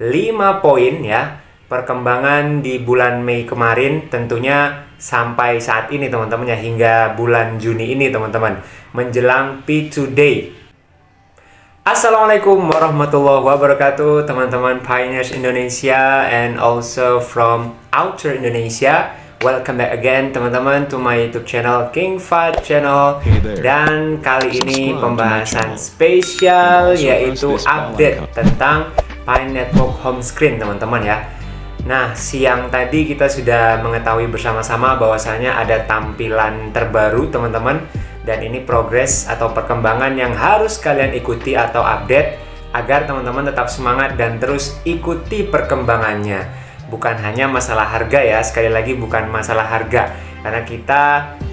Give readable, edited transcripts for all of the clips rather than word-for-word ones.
5 poin ya perkembangan di bulan Mei kemarin, tentunya sampai saat ini teman-teman ya, hingga bulan Juni ini teman-teman, menjelang P2 Day. Assalamualaikum warahmatullahi wabarakatuh teman-teman Pioneers Indonesia and also from outer Indonesia. Welcome back again teman-teman to my YouTube channel King Fahd Channel. Dan kali ini pembahasan spesial yaitu update tentang Pi Network home screen teman-teman ya. Nah, siang tadi kita sudah mengetahui bersama-sama bahwasanya ada tampilan terbaru teman-teman. Dan ini progres atau perkembangan yang harus kalian ikuti atau update agar teman-teman tetap semangat dan terus ikuti perkembangannya. Bukan hanya masalah harga ya, sekali lagi bukan masalah harga. Karena kita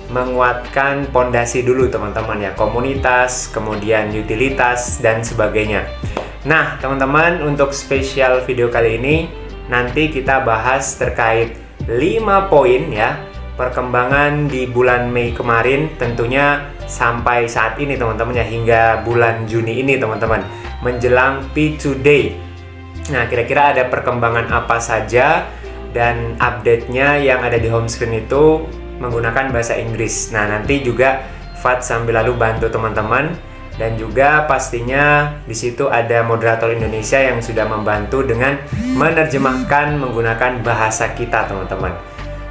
menguatkan pondasi dulu teman-teman ya, komunitas, kemudian utilitas dan sebagainya. Nah, teman-teman, untuk spesial video kali ini nanti kita bahas terkait 5 poin ya perkembangan di bulan Mei kemarin, tentunya sampai saat ini teman-teman ya, hingga bulan Juni ini teman-teman, menjelang P2 Day. Nah, kira-kira ada perkembangan apa saja dan update-nya yang ada di home screen itu menggunakan bahasa Inggris. Nah, nanti juga Fahd sambil lalu bantu teman-teman, dan juga pastinya di situ ada moderator Indonesia yang sudah membantu dengan menerjemahkan menggunakan bahasa kita teman-teman.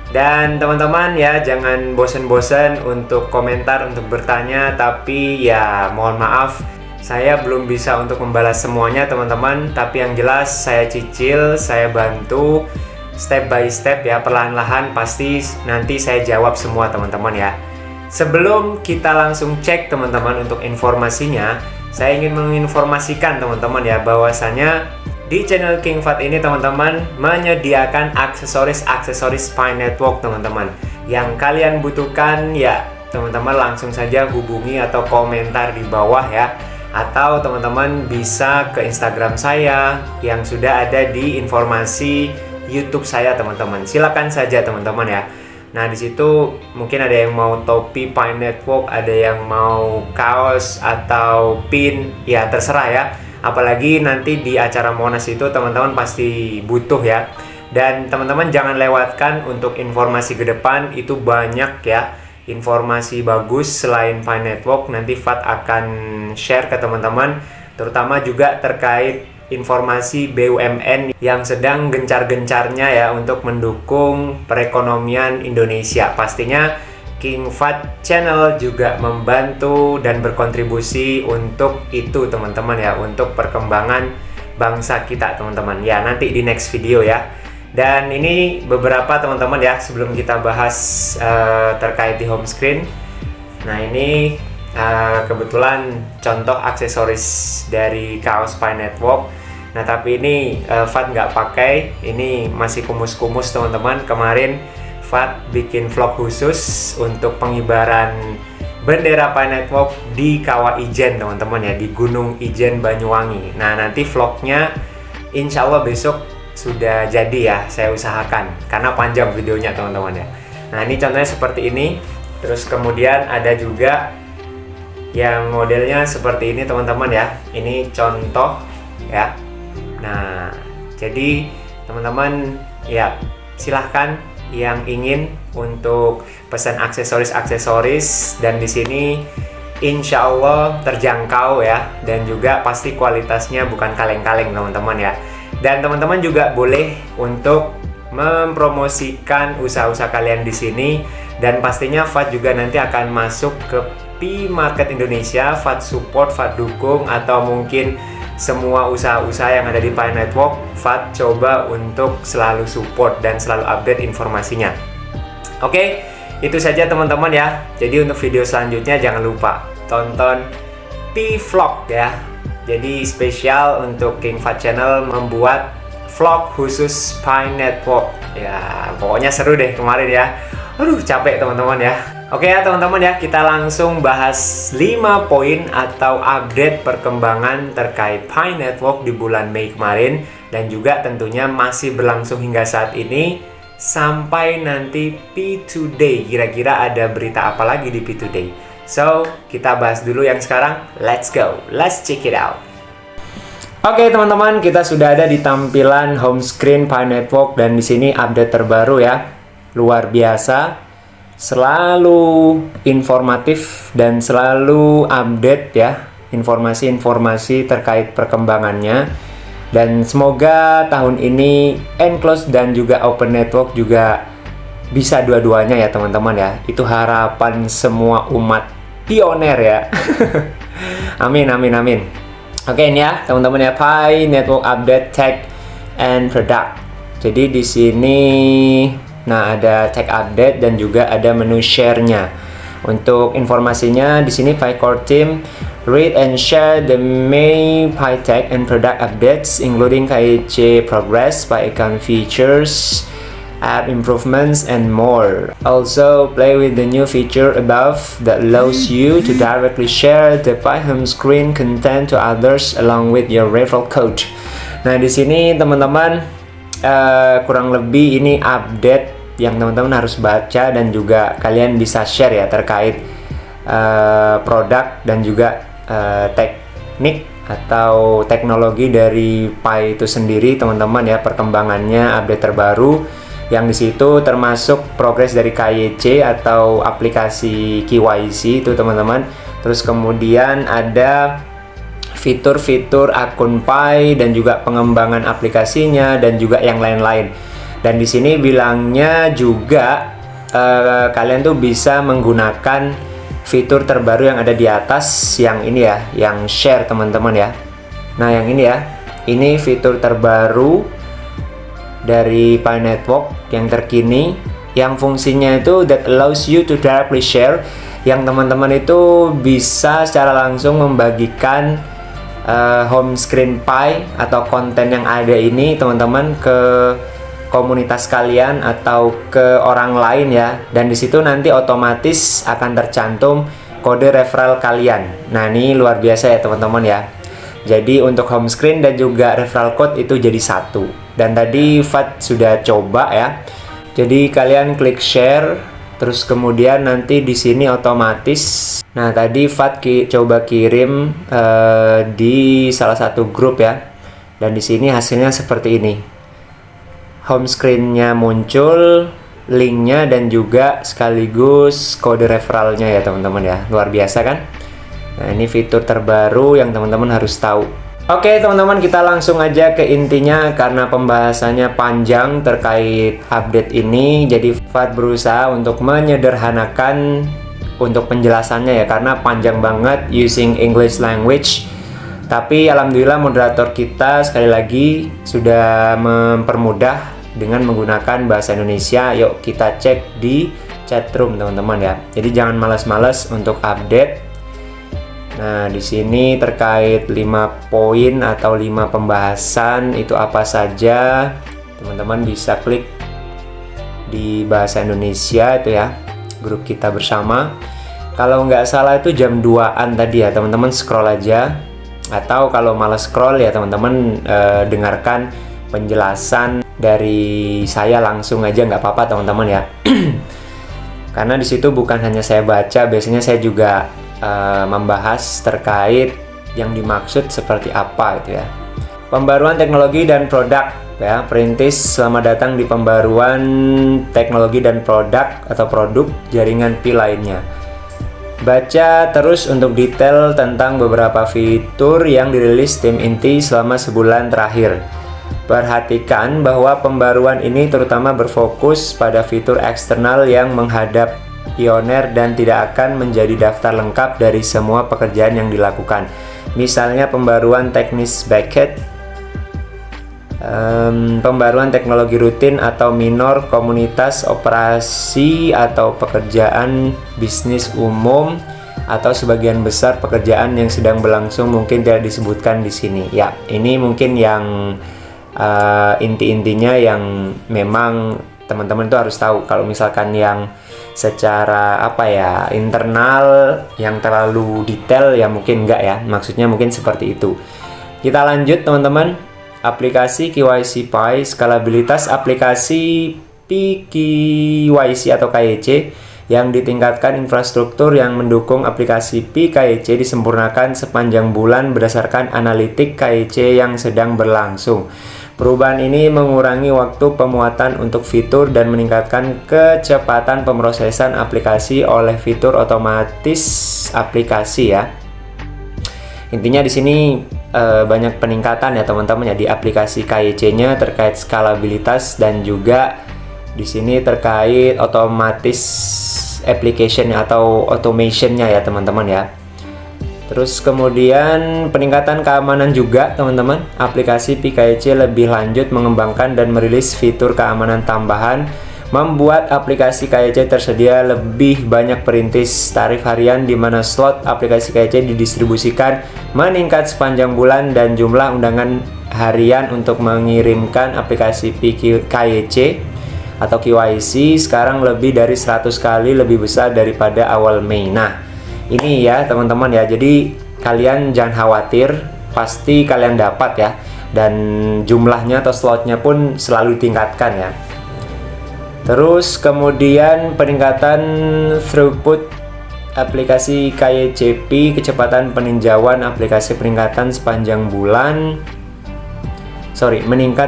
Dan teman-teman ya, jangan bosan-bosan untuk komentar, untuk bertanya, tapi ya mohon maaf saya belum bisa untuk membalas semuanya teman-teman, tapi yang jelas saya cicil, saya bantu step by step ya, perlahan-lahan pasti nanti saya jawab semua teman-teman ya. Sebelum kita langsung cek teman-teman untuk informasinya, saya ingin menginformasikan teman-teman ya bahwasanya di channel King Fahd ini teman-teman menyediakan aksesoris Pi Network teman-teman. Yang kalian butuhkan ya teman-teman langsung saja hubungi atau komentar di bawah ya. Atau teman-teman bisa ke Instagram saya yang sudah ada di informasi YouTube saya teman-teman. Silakan saja teman-teman ya. Nah, di situ mungkin ada yang mau topi Pi Network, ada yang mau kaos atau pin, ya terserah ya. Apalagi nanti di acara Monas itu teman-teman pasti butuh ya. Dan teman-teman jangan lewatkan untuk informasi ke depan, itu banyak ya informasi bagus selain Pi Network. Nanti Fahd akan share ke teman-teman, terutama juga terkait informasi BUMN yang sedang gencar-gencarnya ya untuk mendukung perekonomian Indonesia. Pastinya King Fahd Channel juga membantu dan berkontribusi untuk itu teman-teman ya, untuk perkembangan bangsa kita teman-teman ya, nanti di next video ya. Dan ini beberapa teman-teman ya, sebelum kita bahas terkait di home screen. Nah, ini kebetulan contoh aksesoris dari kaos Pi Network. Nah, tapi ini Fahd nggak pakai, ini masih kumus-kumus teman-teman. Kemarin Fahd bikin vlog khusus untuk pengibaran bendera Pi Network di Kawah Ijen teman-teman ya, di Gunung Ijen Banyuwangi. Nah, nanti vlognya insya Allah besok sudah jadi ya, saya usahakan karena panjang videonya teman-teman ya. Nah, ini contohnya seperti ini. Terus kemudian ada juga yang modelnya seperti ini teman-teman ya. Ini contoh ya. Nah, jadi teman-teman ya silahkan yang ingin untuk pesan aksesoris dan di sini insya Allah terjangkau ya, dan juga pasti kualitasnya bukan kaleng-kaleng teman-teman ya. Dan teman-teman juga boleh untuk mempromosikan usaha-usaha kalian di sini, dan pastinya Fahd juga nanti akan masuk ke Pi Market Indonesia. Fahd support, Fahd dukung, atau mungkin semua usaha-usaha yang ada di Pi Network, Fahd coba untuk selalu support dan selalu update informasinya. Oke, itu saja teman-teman ya. Jadi untuk video selanjutnya jangan lupa tonton P-Vlog ya. Jadi spesial untuk King Fahd Channel membuat vlog khusus Pi Network. Ya, pokoknya seru deh kemarin ya. Aduh, capek teman-teman ya. Oke ya teman-teman ya, kita langsung bahas 5 poin atau update perkembangan terkait Pi Network di bulan Mei kemarin, dan juga tentunya masih berlangsung hingga saat ini sampai nanti P2 Day. Kira-kira ada berita apa lagi di P2 Day? So, kita bahas dulu yang sekarang. Let's go, let's check it out. Oke teman-teman, kita sudah ada di tampilan home screen Pi Network dan di sini update terbaru ya. Luar biasa. Selalu informatif dan selalu update ya, informasi-informasi terkait perkembangannya. Dan semoga tahun ini enclosed dan juga open network juga bisa dua-duanya ya teman-teman ya. Itu harapan semua umat pioner ya. Amin, amin, amin. Oke, ini ya teman-teman ya, Pi Network Update Tech and Product. Jadi di sini nah ada tech update dan juga ada menu share-nya. Untuk informasinya di sini Pi Core Team read and share the May Pi Tech and Product updates including KIC progress, Pi account features, app improvements, and more. Also, play with the new feature above that allows you to directly share the Pi home screen content to others along with your referral code. Nah, di sini teman-teman kurang lebih ini update yang teman-teman harus baca dan juga kalian bisa share ya terkait produk dan juga teknik atau teknologi dari Pi itu sendiri teman-teman ya, perkembangannya, update terbaru. Yang di situ termasuk progres dari KYC atau aplikasi KYC itu teman-teman. Terus kemudian ada fitur-fitur akun Pi dan juga pengembangan aplikasinya dan juga yang lain-lain. Dan di sini bilangnya juga kalian tuh bisa menggunakan fitur terbaru yang ada di atas yang ini ya, yang share teman-teman ya. Nah, yang ini ya. Ini fitur terbaru dari Pi Network yang terkini, yang fungsinya itu that allows you to directly share, yang teman-teman itu bisa secara langsung membagikan home screen Pi atau konten yang ada ini teman-teman ke komunitas kalian atau ke orang lain ya, dan di situ nanti otomatis akan tercantum kode referral kalian. Nah, ini luar biasa ya teman-teman ya. Jadi untuk home screen dan juga referral code itu jadi satu. Dan tadi Fat sudah coba ya. Jadi kalian klik share, terus kemudian nanti di sini otomatis. Nah, tadi Fat coba kirim di salah satu grup ya. Dan di sini hasilnya seperti ini. Home screen-nya muncul, link-nya dan juga sekaligus kode referralnya ya teman-teman ya. Luar biasa kan? Nah, ini fitur terbaru yang teman-teman harus tahu. Oke teman-teman, kita langsung aja ke intinya karena pembahasannya panjang terkait update ini. Jadi Fat berusaha untuk menyederhanakan untuk penjelasannya ya, karena panjang banget using English language. Tapi alhamdulillah moderator kita sekali lagi sudah mempermudah dengan menggunakan bahasa Indonesia. Yuk kita cek di chatroom teman-teman ya. Jadi jangan malas-malas untuk update. Nah, di sini terkait 5 poin atau 5 pembahasan itu apa saja, teman-teman bisa klik di bahasa Indonesia itu ya, grup kita bersama. Kalau nggak salah itu jam 2-an tadi ya, teman-teman scroll aja. Atau kalau malas scroll ya teman-teman dengarkan penjelasan dari saya langsung aja, nggak apa-apa teman-teman ya. Karena di situ bukan hanya saya baca, biasanya saya juga membahas terkait yang dimaksud seperti apa itu ya. Pembaruan teknologi dan produk ya, perintis selamat datang di pembaruan teknologi dan produk atau produk jaringan Pi lainnya. Baca terus untuk detail tentang beberapa fitur yang dirilis tim inti selama sebulan terakhir. Perhatikan bahwa pembaruan ini terutama berfokus pada fitur eksternal yang menghadap pioner dan tidak akan menjadi daftar lengkap dari semua pekerjaan yang dilakukan. Misalnya pembaruan teknis backend, pembaruan teknologi rutin atau minor, komunitas, operasi atau pekerjaan bisnis umum, atau sebagian besar pekerjaan yang sedang berlangsung mungkin tidak disebutkan di sini. Ya, ini mungkin yang inti-intinya yang memang teman-teman itu harus tahu. Kalau misalkan yang secara apa ya, internal yang terlalu detail ya mungkin enggak ya, maksudnya mungkin seperti itu. Kita lanjut teman-teman. Aplikasi KYC Pi, skalabilitas aplikasi Pi KYC atau KYC Yang ditingkatkan infrastruktur yang mendukung aplikasi Pi-KYC disempurnakan sepanjang bulan berdasarkan analitik KYC yang sedang berlangsung. Perubahan ini mengurangi waktu pemuatan untuk fitur dan meningkatkan kecepatan pemrosesan aplikasi oleh fitur otomatis aplikasi ya. Intinya di sini banyak peningkatan ya teman-teman ya di aplikasi KYC-nya terkait skalabilitas dan juga di sini terkait otomatis application atau automation-nya ya teman-teman ya. Terus kemudian peningkatan keamanan juga teman-teman. Aplikasi Pi-KYC lebih lanjut mengembangkan dan merilis fitur keamanan tambahan, membuat aplikasi KYC tersedia lebih banyak perintis tarif harian di mana slot aplikasi KYC didistribusikan meningkat sepanjang bulan dan jumlah undangan harian untuk mengirimkan aplikasi Pi-KYC atau KYC sekarang lebih dari 100 kali lebih besar daripada awal Mei. Nah, ini ya teman-teman ya, jadi kalian jangan khawatir, pasti kalian dapat ya, dan jumlahnya atau slotnya pun selalu ditingkatkan ya. Terus kemudian peningkatan throughput aplikasi KYC, kecepatan peninjauan aplikasi meningkat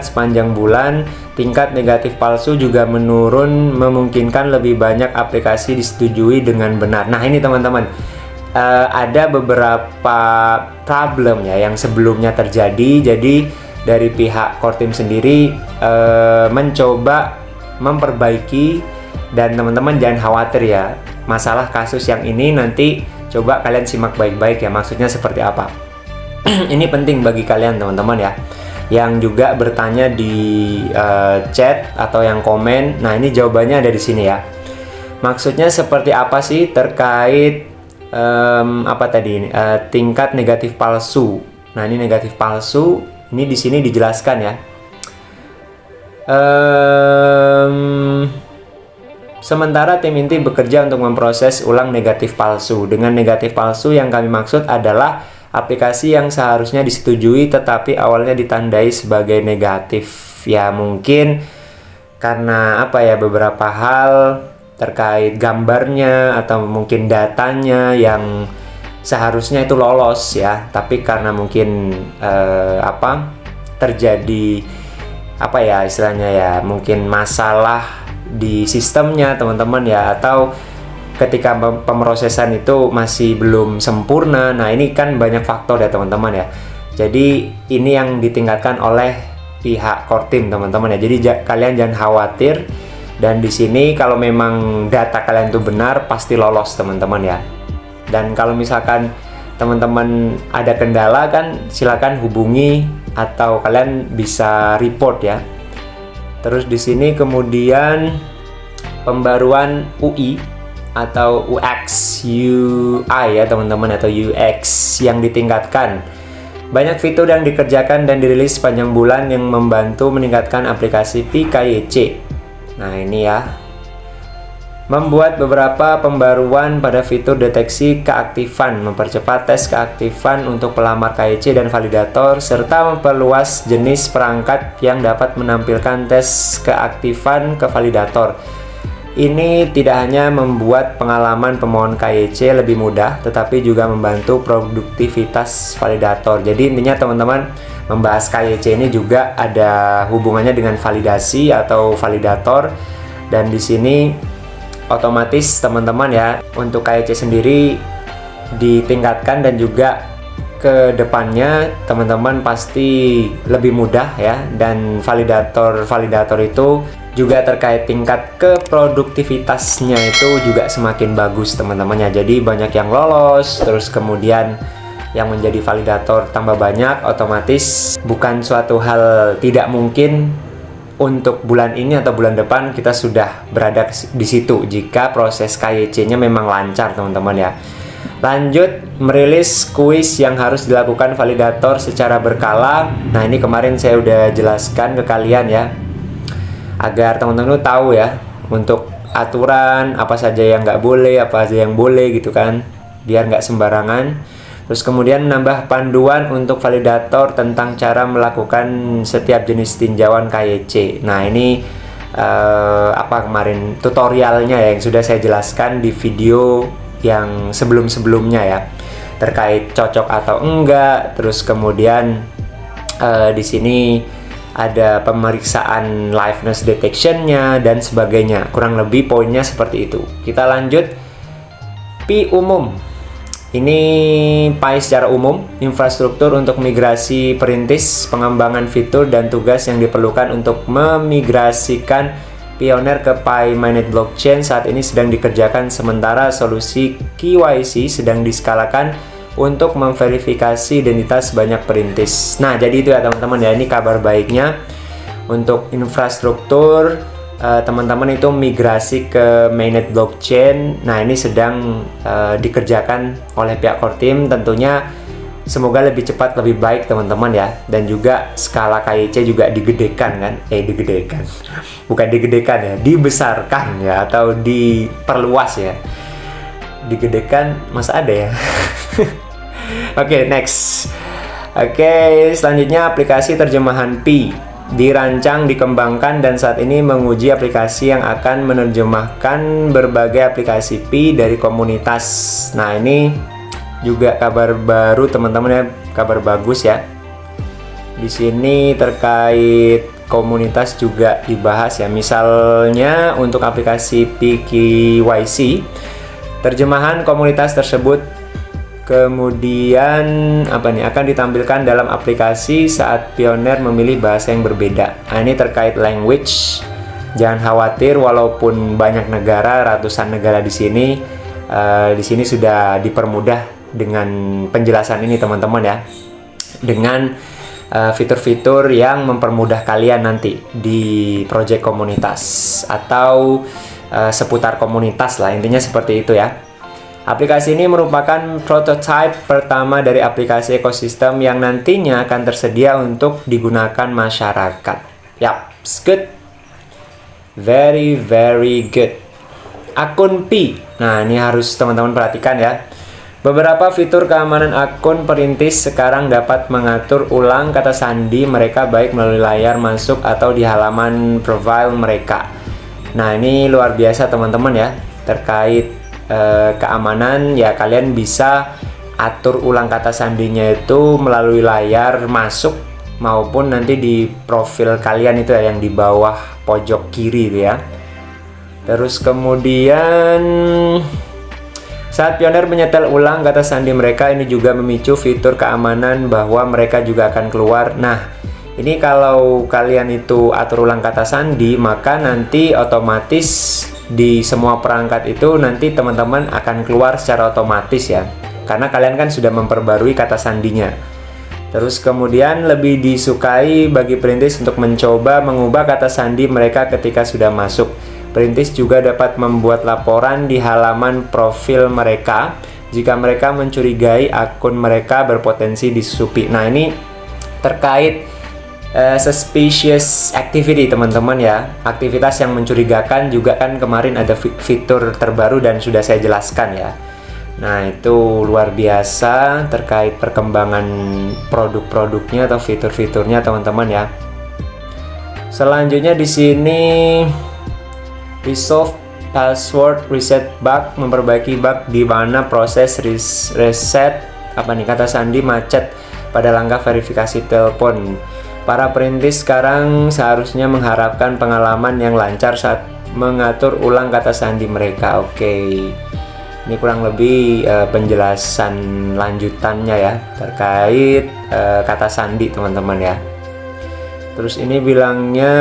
sepanjang bulan. Tingkat negatif palsu juga menurun, memungkinkan lebih banyak aplikasi disetujui dengan benar. Nah ini teman-teman, ada beberapa problem ya yang sebelumnya terjadi. Jadi dari pihak core team sendiri mencoba memperbaiki, dan teman-teman jangan khawatir ya, masalah kasus yang ini nanti coba kalian simak baik-baik ya, maksudnya seperti apa. Ini penting bagi kalian teman-teman ya, yang juga bertanya di chat atau yang komen. Nah ini jawabannya ada di sini ya. Maksudnya seperti apa sih terkait tingkat negatif palsu. Nah ini negatif palsu, ini di sini dijelaskan ya. Sementara tim inti bekerja untuk memproses ulang negatif palsu. Dengan negatif palsu yang kami maksud adalah aplikasi yang seharusnya disetujui tetapi awalnya ditandai sebagai negatif. Ya mungkin karena beberapa hal terkait gambarnya atau mungkin datanya yang seharusnya itu lolos ya, tapi karena mungkin terjadi istilahnya ya, mungkin masalah di sistemnya teman-teman ya, atau ketika pemrosesan itu masih belum sempurna. Nah ini kan banyak faktor ya teman-teman ya. Jadi ini yang ditingkatkan oleh pihak core team teman-teman ya. Jadi kalian jangan khawatir, dan di sini kalau memang data kalian itu benar pasti lolos teman-teman ya. Dan kalau misalkan teman-teman ada kendala kan silakan hubungi atau kalian bisa report ya. Terus di sini kemudian pembaruan UI atau UI ya teman-teman, atau UX yang ditingkatkan. Banyak fitur yang dikerjakan dan dirilis sepanjang bulan yang membantu meningkatkan aplikasi Pi-KYC. Nah ini ya, membuat beberapa pembaruan pada fitur deteksi keaktifan, mempercepat tes keaktifan untuk pelamar KYC dan validator, serta memperluas jenis perangkat yang dapat menampilkan tes keaktifan ke validator. Ini tidak hanya membuat pengalaman pemohon KYC lebih mudah, tetapi juga membantu produktivitas validator. Jadi intinya teman-teman, membahas KYC ini juga ada hubungannya dengan validasi atau validator. Dan di sini otomatis teman-teman ya, untuk KYC sendiri ditingkatkan dan juga ke depannya teman-teman pasti lebih mudah ya. Dan validator itu juga terkait tingkat keproduktivitasnya itu juga semakin bagus teman-teman ya. Jadi banyak yang lolos, terus kemudian yang menjadi validator tambah banyak, otomatis bukan suatu hal tidak mungkin untuk bulan ini atau bulan depan kita sudah berada di situ jika proses KYC-nya memang lancar teman-teman ya. Lanjut, merilis kuis yang harus dilakukan validator secara berkala. Nah ini kemarin saya udah jelaskan ke kalian ya, agar teman-teman tahu ya untuk aturan apa saja yang nggak boleh, apa saja yang boleh gitu kan, biar nggak sembarangan. Terus kemudian menambah panduan untuk validator tentang cara melakukan setiap jenis tinjauan KYC. Nah ini kemarin tutorialnya ya, yang sudah saya jelaskan di video yang sebelum-sebelumnya ya, terkait cocok atau enggak. Terus kemudian di sini ada pemeriksaan liveness detection-nya dan sebagainya. Kurang lebih poinnya seperti itu. Kita lanjut. P umum. Ini PI secara umum, infrastruktur untuk migrasi perintis, pengembangan fitur dan tugas yang diperlukan untuk memigrasikan Pioneer ke Pi Mainnet Blockchain saat ini sedang dikerjakan, sementara solusi KYC sedang diskalakan untuk memverifikasi identitas banyak perintis. Nah, jadi itu ya teman-teman ya, ini kabar baiknya untuk infrastruktur. Teman-teman itu migrasi ke mainnet blockchain. Nah, ini sedang dikerjakan oleh pihak core team. Tentunya semoga lebih cepat, lebih baik teman-teman ya. Dan juga skala KYC juga digedekan kan? Digedekan. Bukan digedekan ya, dibesarkan ya, atau diperluas ya. Digedekan masa ada ya. Oke, next. Oke, selanjutnya aplikasi terjemahan Pi dirancang, dikembangkan, dan saat ini menguji aplikasi yang akan menerjemahkan berbagai aplikasi Pi dari komunitas. Nah, ini juga kabar baru teman-teman ya, kabar bagus ya. Di sini terkait komunitas juga dibahas ya. Misalnya untuk aplikasi Pi KYC, terjemahan komunitas tersebut kemudian akan ditampilkan dalam aplikasi saat Pioneer memilih bahasa yang berbeda. Nah, ini terkait language. Jangan khawatir, walaupun banyak negara, ratusan negara di sini sudah dipermudah dengan penjelasan ini teman-teman ya. Dengan fitur-fitur yang mempermudah kalian nanti di project komunitas atau seputar komunitas lah, intinya seperti itu ya. Aplikasi ini merupakan prototipe pertama dari aplikasi ekosistem yang nantinya akan tersedia untuk digunakan masyarakat. Yap, good. Very, very good. Akun Pi. Nah, ini harus teman-teman perhatikan ya. Beberapa fitur keamanan akun perintis sekarang dapat mengatur ulang kata sandi mereka baik melalui layar masuk atau di halaman profile mereka. Nah, ini luar biasa teman-teman ya. Terkait keamanan ya, kalian bisa atur ulang kata sandinya itu melalui layar masuk maupun nanti di profil kalian itu ya, yang di bawah pojok kiri ya. Terus kemudian saat Pioneer menyetel ulang kata sandi mereka, ini juga memicu fitur keamanan bahwa mereka juga akan keluar. Nah, ini kalau kalian itu atur ulang kata sandi, maka nanti otomatis di semua perangkat itu nanti teman-teman akan keluar secara otomatis ya, karena kalian kan sudah memperbarui kata sandinya. Terus kemudian lebih disukai bagi perintis untuk mencoba mengubah kata sandi mereka ketika sudah masuk. Perintis juga dapat membuat laporan di halaman profil mereka jika mereka mencurigai akun mereka berpotensi disusupi. Nah, ini terkait suspicious activity teman-teman ya, aktivitas yang mencurigakan juga kan kemarin ada fitur terbaru dan sudah saya jelaskan ya. Nah, itu luar biasa terkait perkembangan produk-produknya atau fitur-fiturnya teman-teman ya. Selanjutnya di sini resolve password reset bug, memperbaiki bug di mana proses reset kata sandi macet pada langkah verifikasi telepon. Para perintis sekarang seharusnya mengharapkan pengalaman yang lancar saat mengatur ulang kata sandi mereka. Oke. Ini kurang lebih penjelasan lanjutannya ya terkait kata sandi teman-teman ya. Terus ini bilangnya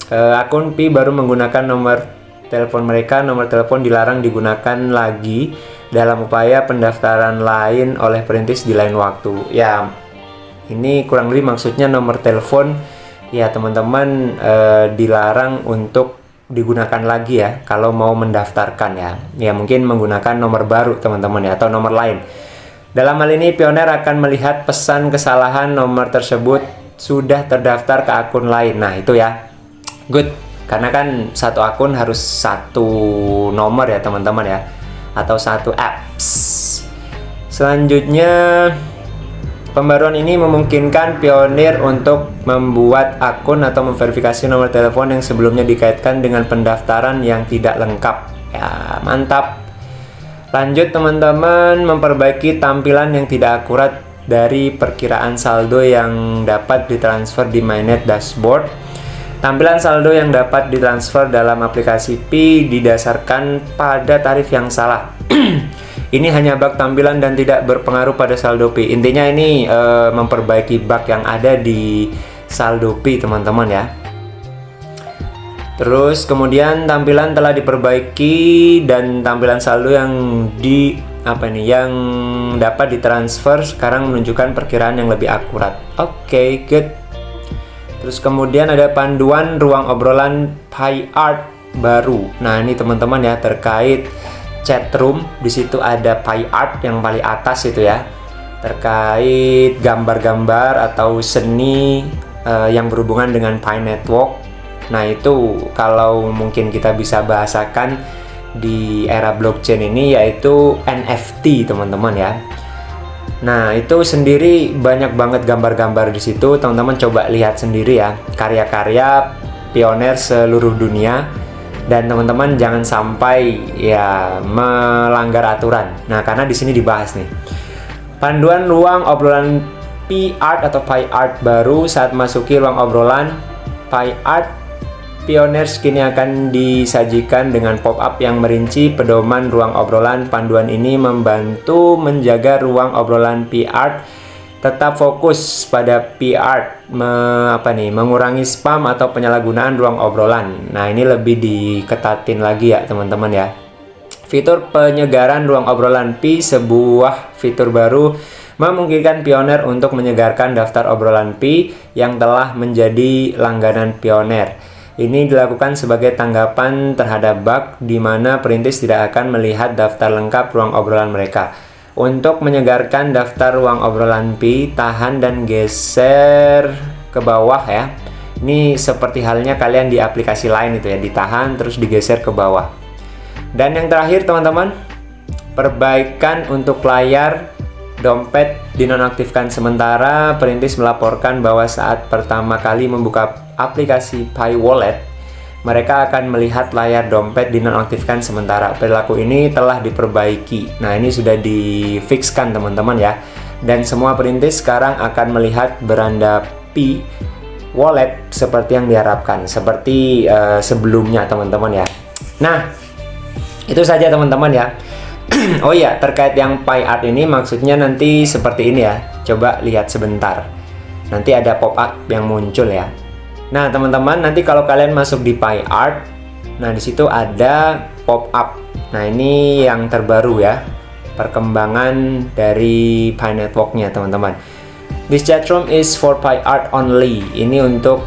akun Pi baru menggunakan nomor telepon mereka. Nomor telepon dilarang digunakan lagi dalam upaya pendaftaran lain oleh perintis di lain waktu. Ya, ini kurang lebih maksudnya nomor telepon ya teman-teman dilarang untuk digunakan lagi ya kalau mau mendaftarkan ya. Ya mungkin menggunakan nomor baru teman-teman ya, atau nomor lain. Dalam hal ini Pioneer akan melihat pesan kesalahan nomor tersebut sudah terdaftar ke akun lain. Nah, itu ya. Good. Karena kan satu akun harus satu nomor ya teman-teman ya, atau satu apps. Selanjutnya Pembaruan ini memungkinkan Pioneer untuk membuat akun atau memverifikasi nomor telepon yang sebelumnya dikaitkan dengan pendaftaran yang tidak lengkap. Ya, mantap. Lanjut teman-teman, memperbaiki tampilan yang tidak akurat dari perkiraan saldo yang dapat ditransfer di MyNet Dashboard. Tampilan saldo yang dapat ditransfer dalam aplikasi Pi didasarkan pada tarif yang salah. Ini hanya bug tampilan dan tidak berpengaruh pada saldo Pi. Intinya ini memperbaiki bug yang ada di saldo Pi, teman-teman ya. Terus kemudian tampilan telah diperbaiki dan tampilan saldo yang yang dapat ditransfer sekarang menunjukkan perkiraan yang lebih akurat. Oke, good. Terus kemudian ada panduan ruang obrolan PyArt baru. Nah, ini teman-teman ya, terkait chat room. Di situ ada PyArt yang paling atas itu ya, terkait gambar-gambar atau seni yang berhubungan dengan Pi Network. Nah, itu kalau mungkin kita bisa bahasakan di era blockchain ini yaitu NFT, teman-teman ya. Nah, itu sendiri banyak banget gambar-gambar di situ. Teman-teman coba lihat sendiri ya, karya-karya pioner seluruh dunia. Dan teman-teman jangan sampai ya melanggar aturan. Nah, karena di sini dibahas nih. Panduan ruang obrolan PyArt atau PyArt baru saat masuki ruang obrolan PyArt Pioneers kini akan disajikan dengan pop-up yang merinci pedoman ruang obrolan. Panduan ini membantu menjaga ruang obrolan PyArt tetap fokus pada PyArt, mengurangi spam atau penyalahgunaan ruang obrolan. Nah, ini lebih diketatin lagi ya teman-teman ya. Fitur penyegaran ruang obrolan Pi, sebuah fitur baru memungkinkan Pioneer untuk menyegarkan daftar obrolan Pi yang telah menjadi langganan Pioneer. Ini dilakukan sebagai tanggapan terhadap bug di mana perintis tidak akan melihat daftar lengkap ruang obrolan mereka. Untuk menyegarkan daftar ruang obrolan Pi, tahan dan geser ke bawah ya. Ini seperti halnya kalian di aplikasi lain itu ya, ditahan terus digeser ke bawah. Dan yang terakhir teman-teman, perbaikan untuk layar dompet dinonaktifkan sementara. Perintis melaporkan bahwa saat pertama kali membuka aplikasi Pi Wallet, mereka akan melihat layar dompet dinonaktifkan sementara. Perilaku ini telah diperbaiki. Nah, ini sudah difikskan teman-teman ya. Dan semua perintis sekarang akan melihat beranda Pi Wallet seperti yang diharapkan, seperti sebelumnya teman-teman ya. Nah, itu saja teman-teman ya. Oh iya, terkait yang PyArt ini maksudnya nanti seperti ini ya. Coba lihat sebentar. Nanti ada pop-up yang muncul ya. Nah, teman-teman, nanti kalau kalian masuk di PyArt, nah di situ ada pop-up. Nah, ini yang terbaru ya, perkembangan dari Pi Network-nya, teman-teman. This chat room is for PyArt only. Ini untuk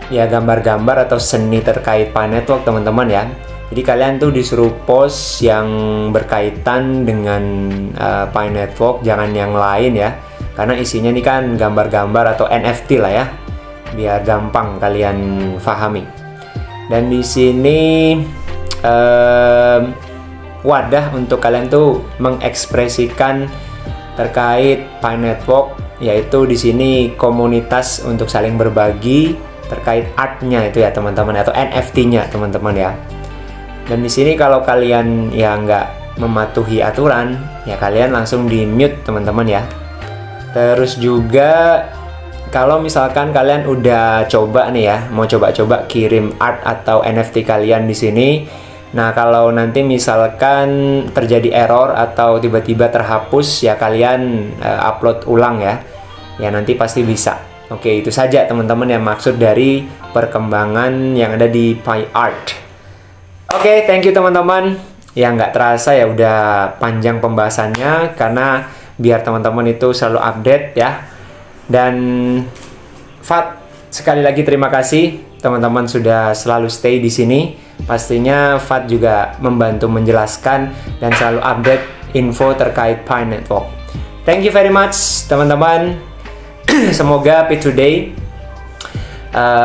ya gambar-gambar atau seni terkait Pi Network, teman-teman ya. Jadi kalian tuh disuruh post yang berkaitan dengan Pi Network, jangan yang lain ya. Karena isinya ini kan gambar-gambar atau NFT lah ya, biar gampang kalian pahami. Dan di sini wadah untuk kalian tuh mengekspresikan terkait Pi Network, yaitu di sini komunitas untuk saling berbagi terkait artnya itu ya teman-teman, atau NFT-nya teman-teman ya. Dan di sini kalau kalian ya nggak mematuhi aturan, ya kalian langsung di mute teman-teman ya. Terus juga kalau misalkan kalian udah coba nih ya, mau coba-coba kirim art atau NFT kalian di sini. Nah, kalau nanti misalkan terjadi error atau tiba-tiba terhapus, ya kalian upload ulang ya. Ya nanti pasti bisa. Oke, itu saja teman-teman yang maksud dari perkembangan yang ada di PyArt. Oke, thank you teman-teman. Ya nggak terasa ya udah panjang pembahasannya, karena biar teman-teman itu selalu update ya. Dan Fat, sekali lagi terima kasih teman-teman sudah selalu stay di sini. Pastinya Fat juga membantu menjelaskan dan selalu update info terkait Pi Network. Thank you very much teman-teman. Semoga Pi Today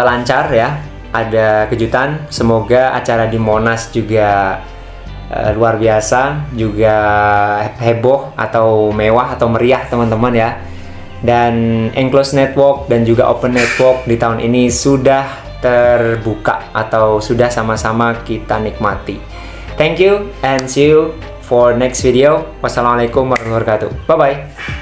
lancar ya. Ada kejutan. Semoga acara di Monas juga luar biasa, juga heboh atau mewah atau meriah teman-teman ya. Dan enclosed network dan juga open network di tahun ini sudah terbuka atau sudah sama-sama kita nikmati. Thank you and see you for next video. Wassalamualaikum warahmatullahi wabarakatuh. Bye bye.